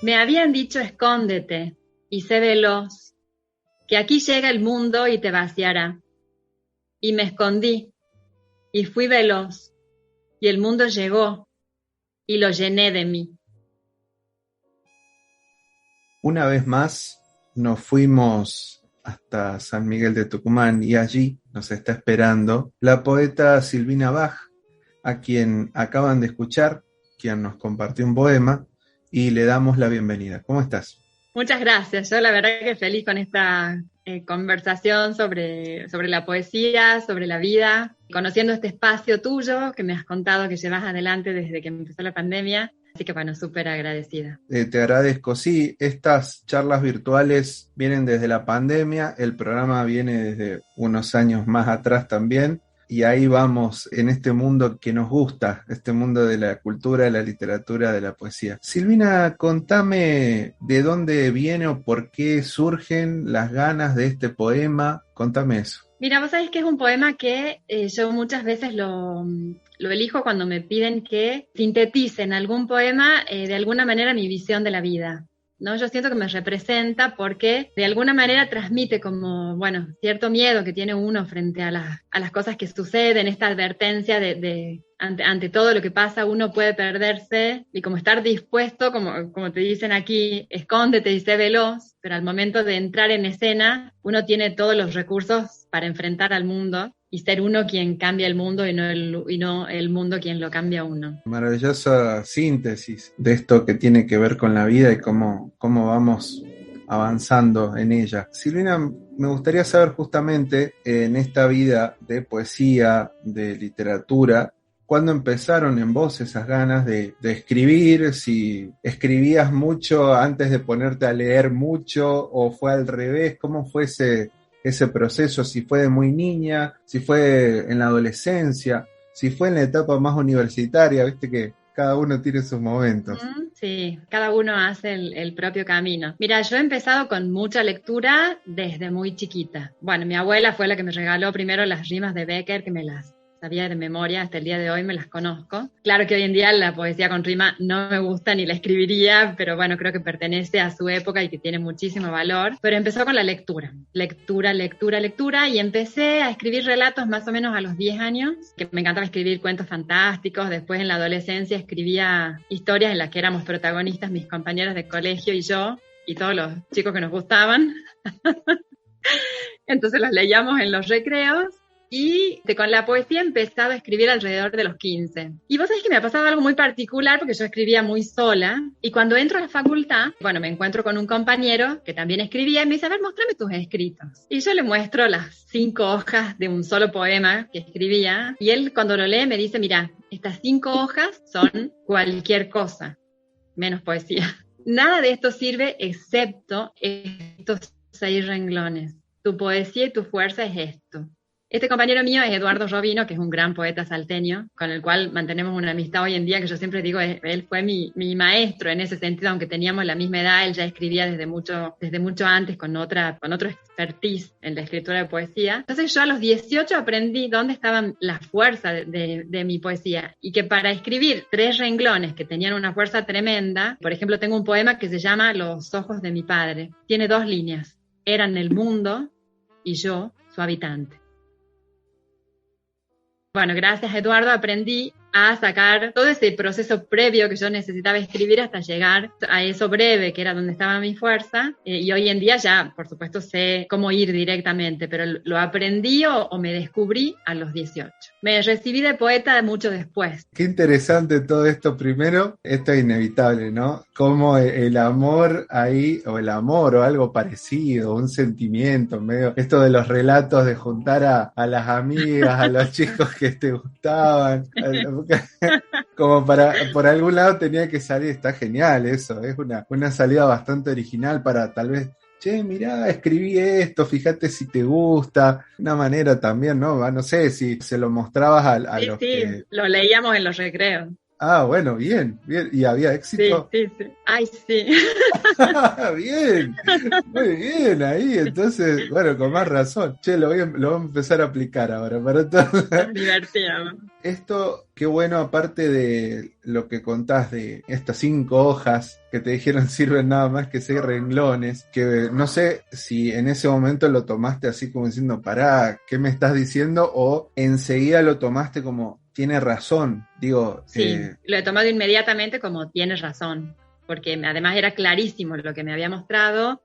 Me habían dicho escóndete y sé veloz, que aquí llega el mundo y te vaciará. Y me escondí y fui veloz, y el mundo llegó y lo llené de mí. Una vez más nos fuimos hasta San Miguel de Tucumán y allí nos está esperando la poeta Silvina Bach, a quien acaban de escuchar, quien nos compartió un poema y le damos la bienvenida. ¿Cómo estás? Muchas gracias. Yo la verdad que feliz con esta conversación sobre la poesía, sobre la vida, conociendo este espacio tuyo que me has contado que llevas adelante desde que empezó la pandemia. Así que bueno, súper agradecida. Te agradezco. Sí, estas charlas virtuales vienen desde la pandemia, el programa viene desde unos años más atrás también, y ahí vamos en este mundo que nos gusta, este mundo de la cultura, de la literatura, de la poesía. Silvina, contame de dónde viene o por qué surgen las ganas de este poema. Contame eso. Mira, vos sabés que es un poema que yo muchas veces lo elijo cuando me piden que sintetice en algún poema de alguna manera mi visión de la vida, ¿no? Yo siento que me representa porque de alguna manera transmite como, bueno, cierto miedo que tiene uno frente a las cosas que suceden, esta advertencia ante todo lo que pasa, uno puede perderse y como estar dispuesto, como te dicen aquí, escóndete y sé veloz, pero al momento de entrar en escena, uno tiene todos los recursos para enfrentar al mundo y ser uno quien cambia el mundo y no el mundo quien lo cambia a uno. Maravillosa síntesis de esto que tiene que ver con la vida y cómo vamos avanzando en ella. Silvina, me gustaría saber justamente en esta vida de poesía, de literatura, ¿cuándo empezaron en vos esas ganas de escribir? Si escribías mucho antes de ponerte a leer mucho o fue al revés, ¿cómo fue ese proceso? Si fue de muy niña, si fue en la adolescencia, si fue en la etapa más universitaria, viste que cada uno tiene sus momentos. Sí, cada uno hace el propio camino. Mira, yo he empezado con mucha lectura desde muy chiquita. Bueno, mi abuela fue la que me regaló primero las rimas de Becker, que me las sabía de memoria, hasta el día de hoy me las conozco. Claro que hoy en día la poesía con rima no me gusta ni la escribiría, pero bueno, creo que pertenece a su época y que tiene muchísimo valor. Pero empezó con la lectura, y empecé a escribir relatos más o menos a los 10 años, que me encantaba escribir cuentos fantásticos. Después en la adolescencia escribía historias en las que éramos protagonistas mis compañeros de colegio y yo, y todos los chicos que nos gustaban. Entonces las leíamos en los recreos. Y con la poesía he empezado a escribir alrededor de los 15. Y vos sabés que me ha pasado algo muy particular porque yo escribía muy sola. Y cuando entro a la facultad, bueno, me encuentro con un compañero que también escribía y me dice, a ver, mostrame tus escritos. Y yo le muestro las 5 hojas de un solo poema que escribía. Y él cuando lo lee me dice, mira, estas 5 hojas son cualquier cosa, menos poesía. Nada de esto sirve excepto estos 6 renglones. Tu poesía y tu fuerza es esto. Este compañero mío es Eduardo Robino, que es un gran poeta salteño, con el cual mantenemos una amistad hoy en día, que yo siempre digo, él fue mi maestro en ese sentido, aunque teníamos la misma edad. Él ya escribía desde mucho antes, con otro expertise en la escritura de poesía. Entonces yo a los 18 aprendí dónde estaban las fuerzas de mi poesía, y que para escribir 3 renglones que tenían una fuerza tremenda, por ejemplo, tengo un poema que se llama Los ojos de mi padre. Tiene 2 líneas. Eran el mundo y yo, su habitante. Bueno, gracias Eduardo aprendí a sacar todo ese proceso previo que yo necesitaba escribir hasta llegar a eso breve, que era donde estaba mi fuerza, y hoy en día ya, por supuesto, sé cómo ir directamente, pero lo aprendí o me descubrí a los 18. Me recibí de poeta mucho después. Qué interesante todo esto. Primero, esto es inevitable, ¿no? Como el amor ahí, o el amor o algo parecido, un sentimiento, medio, esto de los relatos de juntar a las amigas, a los chicos que te gustaban, como por algún lado tenía que salir. Está genial eso, es una salida bastante original para tal vez, che, mirá, escribí esto, fíjate si te gusta. Una manera también, ¿no? No sé si se lo mostrabas a Sí, los sí, que... lo leíamos en los recreos. Ah, bueno, bien, bien. ¿Y había Sí, éxito? sí, sí. Ay, sí. Bien, muy bien ahí. Entonces, bueno, con más razón. Che, lo voy a empezar a aplicar ahora para todo. Nos divertíamos. Esto, qué bueno, aparte de lo que contás de estas 5 hojas que te dijeron sirven nada más que 6 renglones, que no sé si en ese momento lo tomaste así como diciendo, pará, ¿qué me estás diciendo? O enseguida lo tomaste como, tiene razón. Digo, Sí, lo he tomado inmediatamente como tienes razón, porque además era clarísimo lo que me había mostrado.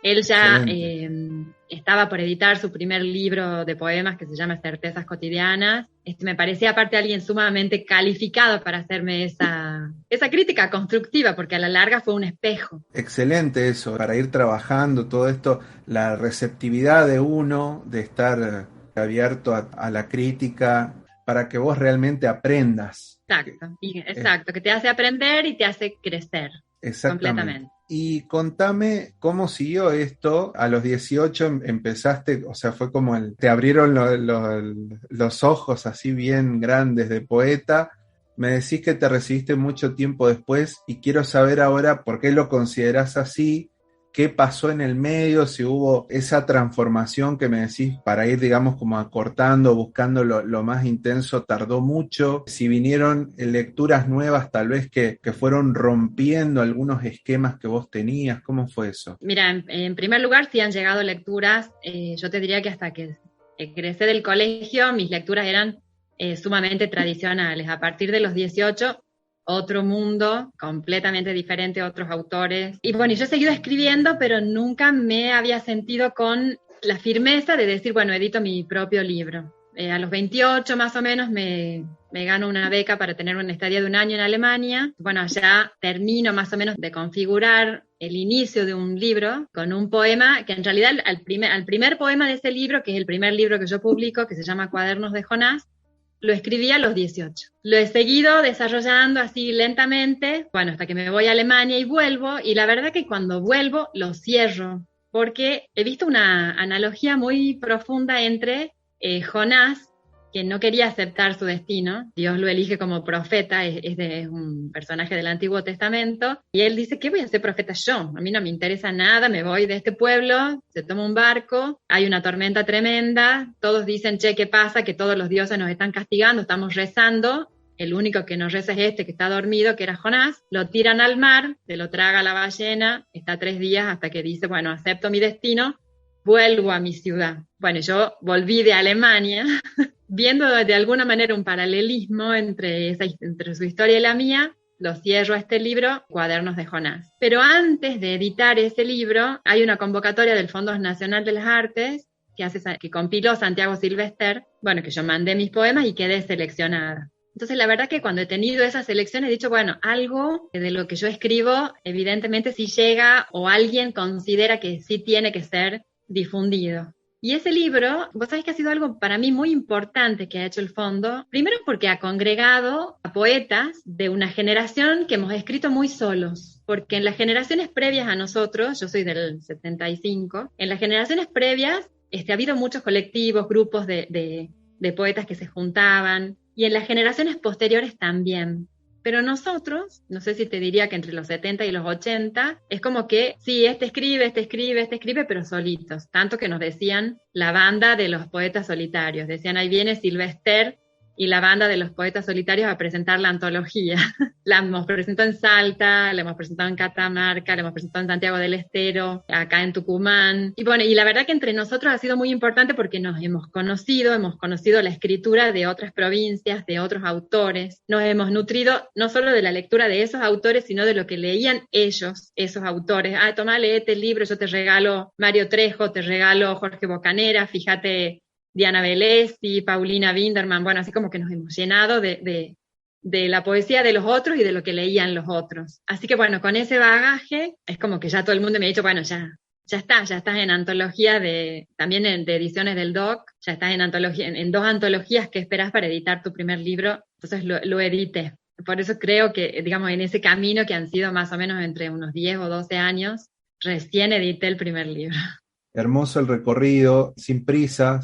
Él ya excelente. estaba por editar su primer libro de poemas que se llama Certezas Cotidianas. Me parecía aparte alguien sumamente calificado para hacerme esa crítica constructiva, porque a la larga fue un espejo. Excelente eso, para ir trabajando todo esto, la receptividad de uno, de estar abierto a la crítica, para que vos realmente aprendas. Exacto, Es- exacto, que te hace aprender y te hace crecer Exactamente. completamente. Y contame cómo siguió esto. A los 18 empezaste, o sea, fue como te abrieron los ojos así bien grandes de poeta. Me decís que te recibiste mucho tiempo después y quiero saber ahora por qué lo considerás así, qué pasó en el medio, si hubo esa transformación que me decís para ir, digamos, como acortando, buscando lo más intenso, tardó mucho, si vinieron lecturas nuevas tal vez que fueron rompiendo algunos esquemas que vos tenías, ¿cómo fue eso? Mira, en primer lugar, sí han llegado lecturas, yo te diría que hasta que egresé del colegio, mis lecturas eran sumamente tradicionales. A partir de los 18, otro mundo, completamente diferente, otros autores. Y bueno, yo he seguido escribiendo, pero nunca me había sentido con la firmeza de decir, bueno, edito mi propio libro. A los 28 más o menos me gano una beca para tener una estadía de un año en Alemania. Bueno, allá termino más o menos de configurar el inicio de un libro con un poema que en realidad al primer poema de ese libro, que es el primer libro que yo publico, que se llama Cuadernos de Jonás, lo escribí a los 18. Lo he seguido desarrollando así lentamente, bueno, hasta que me voy a Alemania y vuelvo, y la verdad que cuando vuelvo lo cierro, porque he visto una analogía muy profunda entre Jonás, que no quería aceptar su destino, Dios lo elige como profeta, es un personaje del Antiguo Testamento, y él dice, ¿qué voy a ser profeta yo? A mí no me interesa nada, me voy de este pueblo, se toma un barco, hay una tormenta tremenda, todos dicen, che, ¿qué pasa? Que todos los dioses nos están castigando, estamos rezando, el único que nos reza es este que está dormido, que era Jonás, lo tiran al mar, se lo traga la ballena, está 3 días hasta que dice, bueno, acepto mi destino, vuelvo a mi ciudad. Bueno, yo volví de Alemania, viendo de alguna manera un paralelismo entre su historia y la mía, lo cierro a este libro, Cuadernos de Jonás. Pero antes de editar ese libro, hay una convocatoria del Fondo Nacional de las Artes que compiló Santiago Silvester, bueno, que yo mandé mis poemas y quedé seleccionada. Entonces, la verdad que cuando he tenido esa selección he dicho, bueno, algo de lo que yo escribo, evidentemente sí llega o alguien considera que sí tiene que ser difundido. Y ese libro, vos sabés que ha sido algo para mí muy importante que ha hecho el fondo, primero porque ha congregado a poetas de una generación que hemos escrito muy solos, porque en las generaciones previas a nosotros, yo soy del 75, en las generaciones previas ha habido muchos colectivos, grupos de poetas que se juntaban, y en las generaciones posteriores también. Pero nosotros, no sé si te diría que entre los 70 y los 80, es como que, sí, este escribe, este escribe, este escribe, pero solitos. Tanto que nos decían la banda de los poetas solitarios. Decían, ahí viene Silvester y la banda de los poetas solitarios a presentar la antología. La hemos presentado en Salta, la hemos presentado en Catamarca, la hemos presentado en Santiago del Estero, acá en Tucumán. Y bueno, y la verdad que entre nosotros ha sido muy importante porque nos hemos conocido la escritura de otras provincias, de otros autores. Nos hemos nutrido no solo de la lectura de esos autores, sino de lo que leían ellos, esos autores. Ah, toma, léete el libro, yo te regalo Mario Trejo, te regalo Jorge Bocanera, fíjate Diana Velesi, Paulina Winderman, bueno, así como que nos hemos llenado de la poesía de los otros y de lo que leían los otros. Así que bueno, con ese bagaje, es como que ya todo el mundo me ha dicho, bueno, ya estás en antología también de ediciones del DOC, ya estás en antología, en 2 antologías que esperás para editar tu primer libro, entonces lo edité. Por eso creo que, digamos, en ese camino que han sido más o menos entre unos 10 o 12 años, recién edité el primer libro. hermoso el recorrido, sin prisa,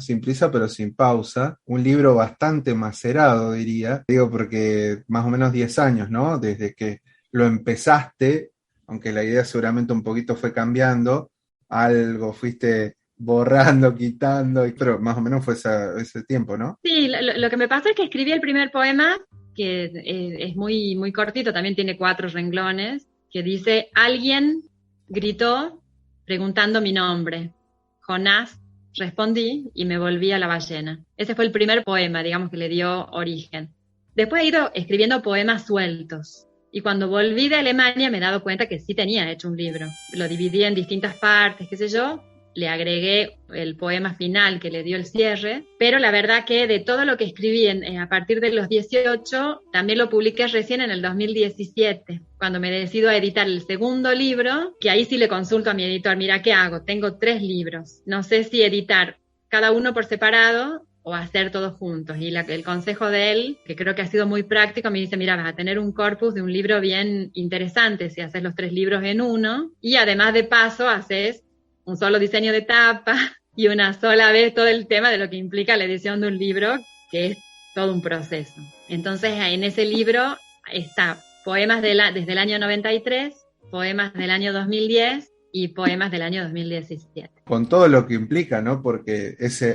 pero sin pausa. Un libro bastante macerado, diría. Digo, porque más o menos 10 años, ¿no? Desde que lo empezaste, aunque la idea seguramente un poquito fue cambiando, algo fuiste borrando, quitando, pero más o menos fue ese tiempo, ¿no? Sí, lo que me pasó es que escribí el primer poema, que es muy, muy cortito, también tiene 4 renglones, que dice: alguien gritó preguntando mi nombre. Jonás, respondí y me volví a la ballena. Ese fue el primer poema, digamos, que le dio origen. Después he ido escribiendo poemas sueltos. Y cuando volví de Alemania me he dado cuenta que sí tenía hecho un libro. Lo dividí en distintas partes, qué sé yo. Le agregué el poema final que le dio el cierre, pero la verdad que de todo lo que escribí a partir de los 18, también lo publiqué recién en el 2017, cuando me decido a editar el segundo libro, que ahí sí le consulto a mi editor: mira, ¿qué hago? Tengo 3 libros, no sé si editar cada uno por separado o hacer todos juntos. Y el consejo de él, que creo que ha sido muy práctico, me dice: mira, vas a tener un corpus de un libro bien interesante si haces los 3 libros en uno, y además de paso haces un solo diseño de tapa y una sola vez todo el tema de lo que implica la edición de un libro, que es todo un proceso. Entonces, en ese libro está poemas desde el año 93, poemas del año 2010 y poemas del año 2017. Con todo lo que implica, ¿no? Porque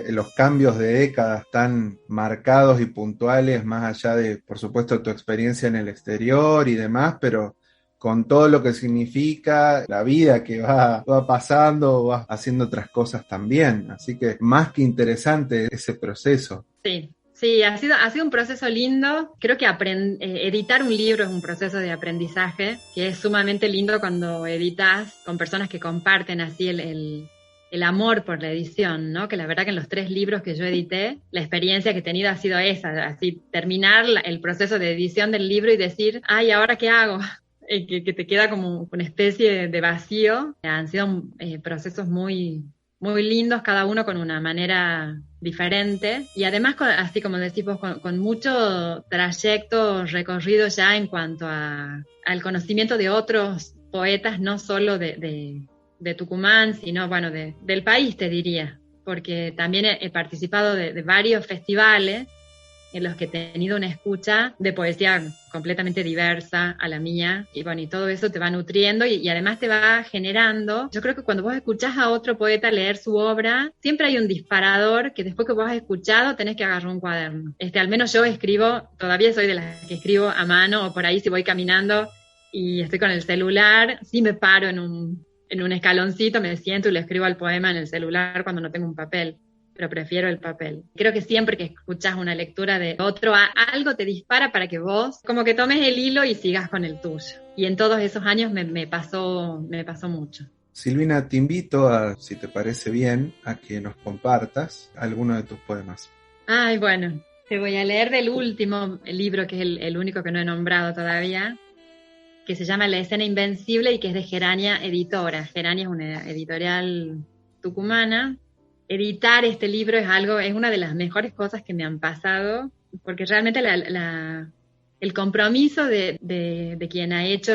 los cambios de décadas tan marcados y puntuales, más allá de, por supuesto, tu experiencia en el exterior y demás, pero con todo lo que significa la vida que va pasando, vas haciendo otras cosas también. Así que más que interesante ese proceso. Sí, ha sido un proceso lindo. Creo que editar un libro es un proceso de aprendizaje que es sumamente lindo cuando editas con personas que comparten así el amor por la edición, ¿no? Que la verdad que en los 3 libros que yo edité, la experiencia que he tenido ha sido esa, así terminar el proceso de edición del libro y decir: ay, ¿ahora qué hago? Que te queda como una especie de vacío. Han sido procesos muy, muy lindos, cada uno con una manera diferente, y además, así como decís vos, con mucho trayecto recorrido ya en cuanto al conocimiento de otros poetas, no solo de Tucumán, sino bueno, del país, te diría, porque también he participado de varios festivales en los que he tenido una escucha de poesía completamente diversa a la mía, y bueno, y todo eso te va nutriendo y además te va generando. Yo creo que cuando vos escuchás a otro poeta leer su obra, siempre hay un disparador que después que vos has escuchado tenés que agarrar un cuaderno. Al menos yo escribo, todavía soy de las que escribo a mano, o por ahí si voy caminando y estoy con el celular, sí me paro en un escaloncito, me siento y le escribo al poema en el celular cuando no tengo un papel, pero prefiero el papel. Creo que siempre que escuchas una lectura de otro, algo te dispara para que vos como que tomes el hilo y sigas con el tuyo. Y en todos esos años me pasó mucho. Silvina, te invito si te parece bien, a que nos compartas alguno de tus poemas. Ay, bueno, te voy a leer del último libro, que es el único que no he nombrado todavía, que se llama La escena invencible y que es de Gerania Editora. Gerania es una editorial tucumana. Editar este libro es una de las mejores cosas que me han pasado, porque realmente el compromiso de quien ha hecho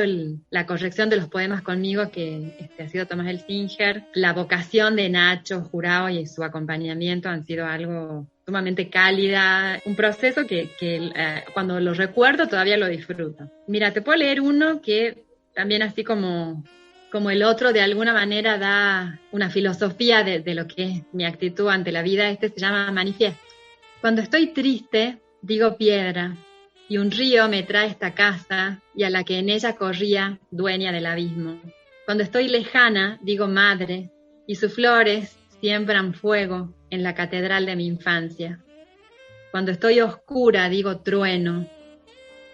la corrección de los poemas conmigo, que ha sido Tomás Elsinger, la vocación de Nacho Jurado y su acompañamiento han sido algo sumamente cálida, un proceso que cuando lo recuerdo todavía lo disfruto. Mira, te puedo leer uno que también, así como el otro, de alguna manera da una filosofía de lo que es mi actitud ante la vida. Se llama Manifiesto. Cuando estoy triste, digo piedra, y un río me trae esta casa, y a la que en ella corría, dueña del abismo. Cuando estoy lejana, digo madre, y sus flores siembran fuego en la catedral de mi infancia. Cuando estoy oscura, digo trueno,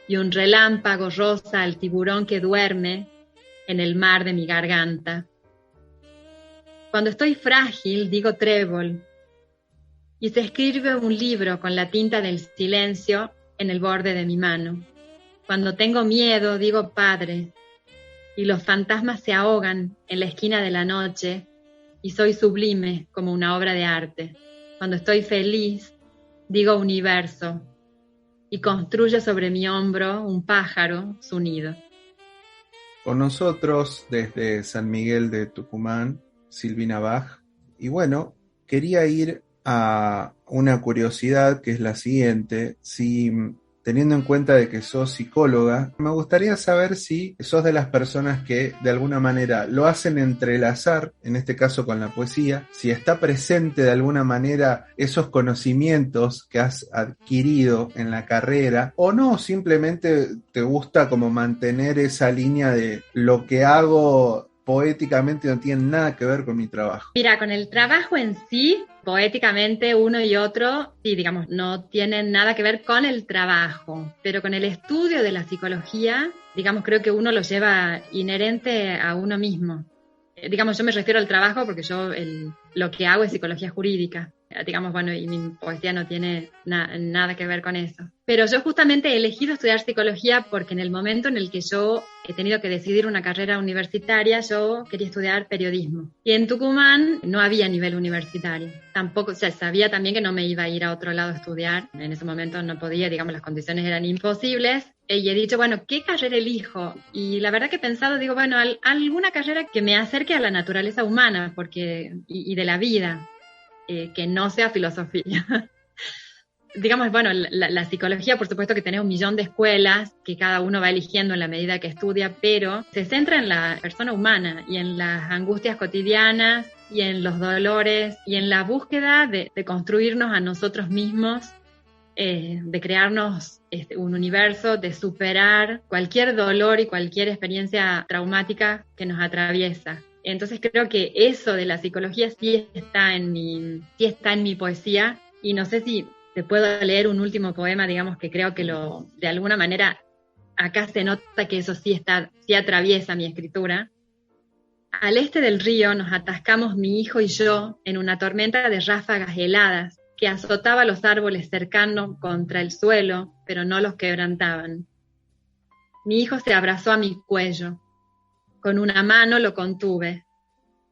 y un relámpago roza al tiburón que duerme en el mar de mi garganta. Cuando estoy frágil, digo trébol, y se escribe un libro con la tinta del silencio en el borde de mi mano. Cuando tengo miedo, digo padre, y los fantasmas se ahogan en la esquina de la noche, y soy sublime como una obra de arte. Cuando estoy feliz, digo universo, y construyo sobre mi hombro un pájaro su nido. Con nosotros, desde San Miguel de Tucumán, Silvina Bach. Y bueno, quería ir a una curiosidad que es la siguiente. Si teniendo en cuenta de que sos psicóloga, me gustaría saber si sos de las personas que de alguna manera lo hacen entrelazar, en este caso con la poesía, si está presente de alguna manera esos conocimientos que has adquirido en la carrera, o no, simplemente te gusta como mantener esa línea de lo que hago poéticamente no tiene nada que ver con mi trabajo. Mira, con el trabajo en sí, poéticamente uno y otro, sí, digamos, no tienen nada que ver con el trabajo, pero con el estudio de la psicología, digamos, creo que uno lo lleva inherente a uno mismo. Digamos, yo me refiero al trabajo porque yo lo que hago es psicología jurídica. Digamos, bueno, y mi poesía no tiene nada que ver con eso. Pero yo justamente he elegido estudiar psicología porque en el momento en el que yo he tenido que decidir una carrera universitaria, yo quería estudiar periodismo. Y en Tucumán no había nivel universitario. Tampoco, o sea, sabía también que no me iba a ir a otro lado a estudiar. En ese momento no podía, digamos, las condiciones eran imposibles. Y he dicho, bueno, ¿qué carrera elijo? Y la verdad que he pensado, digo, bueno, alguna carrera que me acerque a la naturaleza humana y de la vida. Que no sea filosofía. Digamos, bueno, la psicología, por supuesto que tiene 1.000.000 de escuelas que cada uno va eligiendo en la medida que estudia, pero se centra en la persona humana y en las angustias cotidianas y en los dolores y en la búsqueda de construirnos a nosotros mismos, de crearnos un universo, de superar cualquier dolor y cualquier experiencia traumática que nos atraviesa. Entonces creo que eso de la psicología sí está en mi poesía, y no sé si te puedo leer un último poema, digamos, que creo que de alguna manera acá se nota que eso sí atraviesa mi escritura. Al este del río nos atascamos mi hijo y yo en una tormenta de ráfagas heladas que azotaba los árboles cercanos contra el suelo, pero no los quebrantaban. Mi hijo se abrazó a mi cuello. Con una mano lo contuve,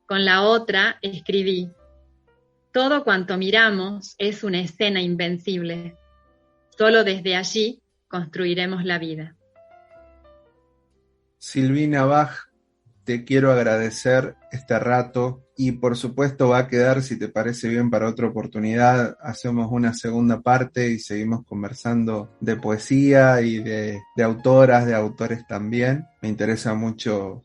con la otra escribí. Todo cuanto miramos es una escena invencible. Solo desde allí construiremos la vida. Silvina Bach, te quiero agradecer este rato y por supuesto va a quedar, si te parece bien, para otra oportunidad. Hacemos una segunda parte y seguimos conversando de poesía y de autoras, de autores también. Me interesa mucho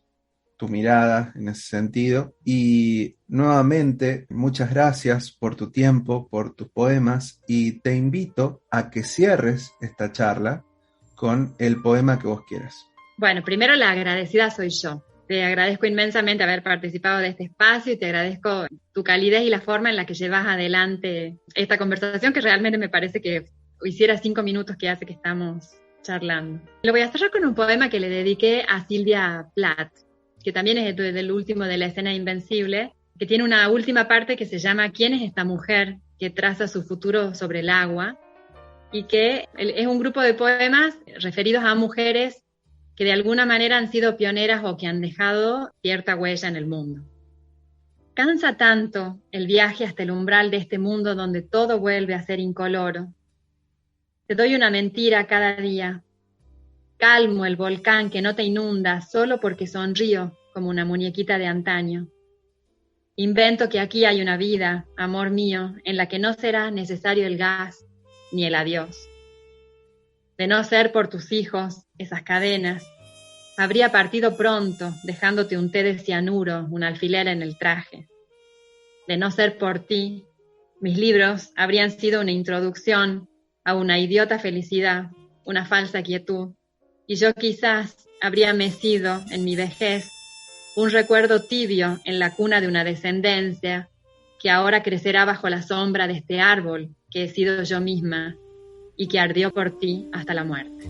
tu mirada en ese sentido. Y nuevamente, muchas gracias por tu tiempo, por tus poemas, y te invito a que cierres esta charla con el poema que vos quieras. Bueno, primero la agradecida soy yo. Te agradezco inmensamente haber participado de este espacio y te agradezco tu calidez y la forma en la que llevas adelante esta conversación, que realmente me parece que hiciera 5 minutos que hace que estamos charlando. Lo voy a cerrar con un poema que le dediqué a Silvia Plath, que también es del último de la escena invencible, que tiene una última parte que se llama ¿Quién es esta mujer que traza su futuro sobre el agua? Y que es un grupo de poemas referidos a mujeres que de alguna manera han sido pioneras o que han dejado cierta huella en el mundo. Cansa tanto el viaje hasta el umbral de este mundo donde todo vuelve a ser incoloro. Te doy una mentira cada día. Calmo el volcán que no te inunda solo porque sonrío como una muñequita de antaño. Invento que aquí hay una vida, amor mío, en la que no será necesario el gas ni el adiós. De no ser por tus hijos, esas cadenas, habría partido pronto, dejándote un té de cianuro, un alfiler en el traje. De no ser por ti, mis libros habrían sido una introducción a una idiota felicidad, una falsa quietud, y yo quizás habría mecido en mi vejez un recuerdo tibio en la cuna de una descendencia que ahora crecerá bajo la sombra de este árbol que he sido yo misma y que ardió por ti hasta la muerte.